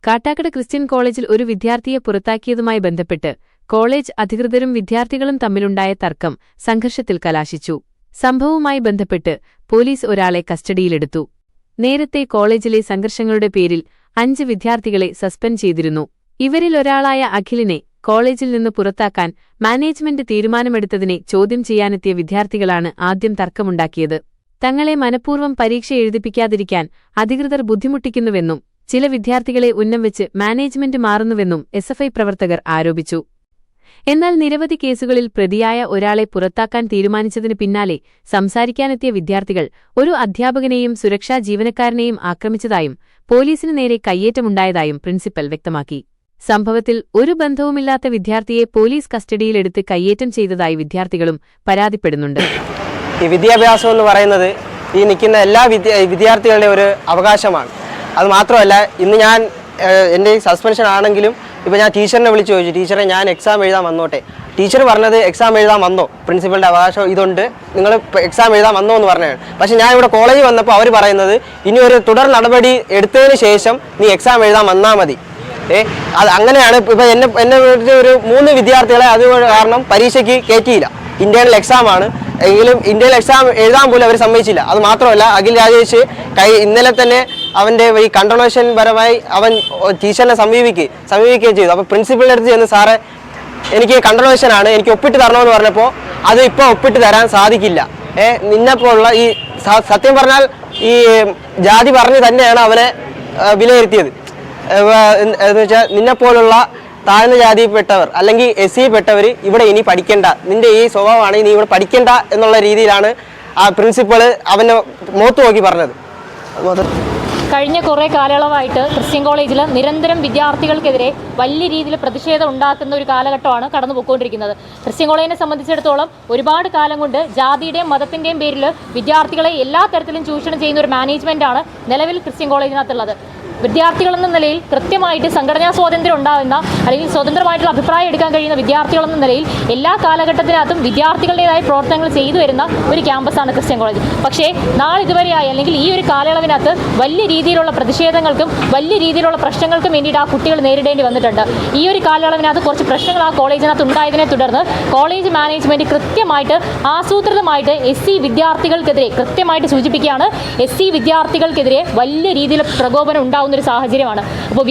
Kattakada Christian കോളേജിൽ ഒരു വിദ്യാർത്ഥിയെ പുറത്താക്കിയതുമായി ബന്ധപ്പെട്ട് കോളേജ് അധികൃതരും വിദ്യാർത്ഥികളും തമ്മിലുണ്ടായ തർക്കം സംഘർഷത്തിൽ കലാശിച്ചു. സംഭവവുമായി ബന്ധപ്പെട്ട് പോലീസ് ഒരാളെ കസ്റ്റഡിയിലെടുത്തു. നേരത്തെ കോളേജിലെ സംഘർഷങ്ങളുടെ പേരിൽ 5 വിദ്യാർത്ഥികളെ സസ്പെൻഡ് ചെയ്തിരുന്നു. ഇവരിൽ ഒരാളായ അഖിലിനെ കോളേജിൽ നിന്ന് പുറത്താക്കാൻ മാനേജ്മെന്റ് തീരുമാനമെടുത്തതിനെ ചോദ്യം ചെയ്യാനെത്തിയ വിദ്യാർത്ഥികളാണ് ആദ്യം തർക്കമുണ്ടാക്കിയത്. തങ്ങളെ മനഃപൂർവ്വം പരീക്ഷ എഴുതിപ്പിക്കാതിരിക്കാൻ അധികൃതർ ബുദ്ധിമുട്ടിക്കുന്നുവെന്നും ചില വിദ്യാർത്ഥികളെ ഉന്നംവെച്ച് മാനേജ്മെന്റ് മാറുന്നുവെന്നും എസ്എഫ്ഐ പ്രവർത്തകർ ആരോപിച്ചു. എന്നാൽ നിരവധി കേസുകളിൽ പ്രതിയായ ഒരാളെ പുറത്താക്കാൻ തീരുമാനിച്ചതിന് പിന്നാലെ സംസാരിക്കാനെത്തിയ വിദ്യാർത്ഥികൾ ഒരു അധ്യാപകനെയും സുരക്ഷാ ജീവനക്കാരനെയും ആക്രമിച്ചതായും പോലീസിന് നേരെ കയ്യേറ്റമുണ്ടായതായും പ്രിൻസിപ്പൽ വ്യക്തമാക്കി. സംഭവത്തിൽ ഒരു ബന്ധവുമില്ലാത്ത വിദ്യാർത്ഥിയെ പോലീസ് കസ്റ്റഡിയിലെടുത്ത് കയ്യേറ്റം ചെയ്തതായി വിദ്യാർത്ഥികളും പരാതിപ്പെടുന്നുണ്ട്. ഈ വിദ്യാഭ്യാസം എന്ന് പറയുന്നത് ഈ നിൽക്കുന്ന എല്ലാ വിദ്യാർത്ഥികളുടെ ഒരു അവകാശമാണ്. അത് മാത്രമല്ല, ഇന്ന് ഞാൻ എൻ്റെ സസ്പെൻഷൻ ആണെങ്കിലും ഇപ്പോൾ ഞാൻ ടീച്ചറിനെ വിളിച്ച് ചോദിച്ചു, ടീച്ചറെ ഞാൻ എക്സാം എഴുതാൻ വന്നോട്ടെ. ടീച്ചർ പറഞ്ഞത് എക്സാം എഴുതാൻ വന്നോ, പ്രിൻസിപ്പലിൻ്റെ അവകാശം ഇതുണ്ട്, നിങ്ങൾ എക്സാം എഴുതാൻ വന്നോ എന്ന് പറഞ്ഞതാണ്. പക്ഷേ ഞാൻ ഇവിടെ കോളേജിൽ വന്നപ്പോൾ അവർ പറയുന്നത് ഇനി ഒരു തുടർ നടപടി എടുത്തതിന് ശേഷം നീ എക്സാം എഴുതാൻ വന്നാൽ മതി. അത് അങ്ങനെയാണ്. ഇപ്പോൾ എന്നെ ഒരു 3 വിദ്യാർത്ഥികളെ അത് കാരണം പരീക്ഷയ്ക്ക് കയറ്റിയില്ല. ഇന്റേണൽ എക്സാമാണ് എങ്കിലും ഇന്റേണൽ എക്സാം എഴുതാൻ പോലും അവർ സമ്മതിച്ചില്ല. അത് മാത്രമല്ല, അഖിൽ രാജേഷ് ഇന്നലെ തന്നെ അവൻ്റെ ഈ കണ്ടോണേഷൻ പരമായി അവൻ ടീച്ചറിനെ സമീപിക്കുകയും ചെയ്തു. അപ്പോൾ പ്രിൻസിപ്പലിൻ്റെ അടുത്ത് ചെന്ന്, സാറേ എനിക്ക് കണ്ടോണേഷനാണ്, എനിക്ക് ഒപ്പിട്ട് തരണമെന്ന് പറഞ്ഞപ്പോൾ അത് ഇപ്പോൾ ഒപ്പിട്ട് തരാൻ സാധിക്കില്ല. നിന്നെപ്പോലുള്ള ഈ സത്യം പറഞ്ഞാൽ ഈ ജാതി പറഞ്ഞ് തന്നെയാണ് അവനെ വിലയിരുത്തിയത്. എന്ന് വെച്ചാൽ നിന്നെപ്പോലുള്ള താഴ്ന്ന ജാതിയിൽപ്പെട്ടവർ അല്ലെങ്കിൽ SC പെട്ടവർ ഇവിടെ ഇനി പഠിക്കേണ്ട, നിന്റെ ഈ സ്വഭാവമാണെങ്കിൽ നീ ഇവിടെ പഠിക്കേണ്ട എന്നുള്ള രീതിയിലാണ് ആ പ്രിൻസിപ്പൾ അവനെ മുഖത്ത് നോക്കി പറഞ്ഞത്. കഴിഞ്ഞ കുറേ കാലയളവായിട്ട് ക്രിസ്ത്യൻ കോളേജിൽ നിരന്തരം വിദ്യാർത്ഥികൾക്കെതിരെ വലിയ രീതിയിൽ പ്രതിഷേധം ഉണ്ടാക്കുന്ന ഒരു കാലഘട്ടമാണ് കടന്നു പോയിക്കൊണ്ടിരിക്കുന്നത്. ക്രിസ്ത്യൻ കോളേജിനെ സംബന്ധിച്ചിടത്തോളം ഒരുപാട് കാലം കൊണ്ട് ജാതിയുടെയും മതത്തിൻ്റെയും പേരിൽ വിദ്യാർത്ഥികളെ എല്ലാ തരത്തിലും ചൂഷണം ചെയ്യുന്ന ഒരു മാനേജ്മെൻറ്റാണ് നിലവിൽ ക്രിസ്ത്യൻ കോളേജിനകത്തുള്ളത്. വിദ്യാർത്ഥികളെന്ന നിലയിൽ കൃത്യമായിട്ട് സംഘടനാ സ്വാതന്ത്ര്യം ഉണ്ടാകുന്ന അല്ലെങ്കിൽ സ്വതന്ത്രമായിട്ടുള്ള അഭിപ്രായം എടുക്കാൻ കഴിയുന്ന വിദ്യാർത്ഥികളെന്ന നിലയിൽ എല്ലാ കാലഘട്ടത്തിനകത്തും വിദ്യാർത്ഥികളുടേതായ പ്രവർത്തനങ്ങൾ ചെയ്തു വരുന്ന ഒരു ക്യാമ്പസാണ് ക്രിസ്ത്യൻ കോളേജ്. പക്ഷേ നാളിതുവരെയായി അല്ലെങ്കിൽ ഈ ഒരു കാലയളവിനകത്ത് വലിയ രീതിയിലുള്ള പ്രതിഷേധങ്ങൾക്കും വലിയ രീതിയിലുള്ള പ്രശ്നങ്ങൾക്കും വേണ്ടിയിട്ട് ആ കുട്ടികൾ നേരിടേണ്ടി വന്നിട്ടുണ്ട്. ഈ ഒരു കാലയളവിനകത്ത് കുറച്ച് പ്രശ്നങ്ങൾ ആ കോളേജിനകത്ത് ഉണ്ടായതിനെ തുടർന്ന് കോളേജ് മാനേജ്മെൻറ്റ് കൃത്യമായിട്ട് ആസൂത്രിതമായിട്ട് SC വിദ്യാർത്ഥികൾക്കെതിരെ കൃത്യമായിട്ട് സൂചിപ്പിക്കുകയാണ്, SC വിദ്യാർത്ഥികൾക്കെതിരെ വലിയ രീതിയിൽ പ്രകോപനം ഉണ്ടാകുന്ന ഒരു സാഹചര്യമാണ്. അപ്പോൾ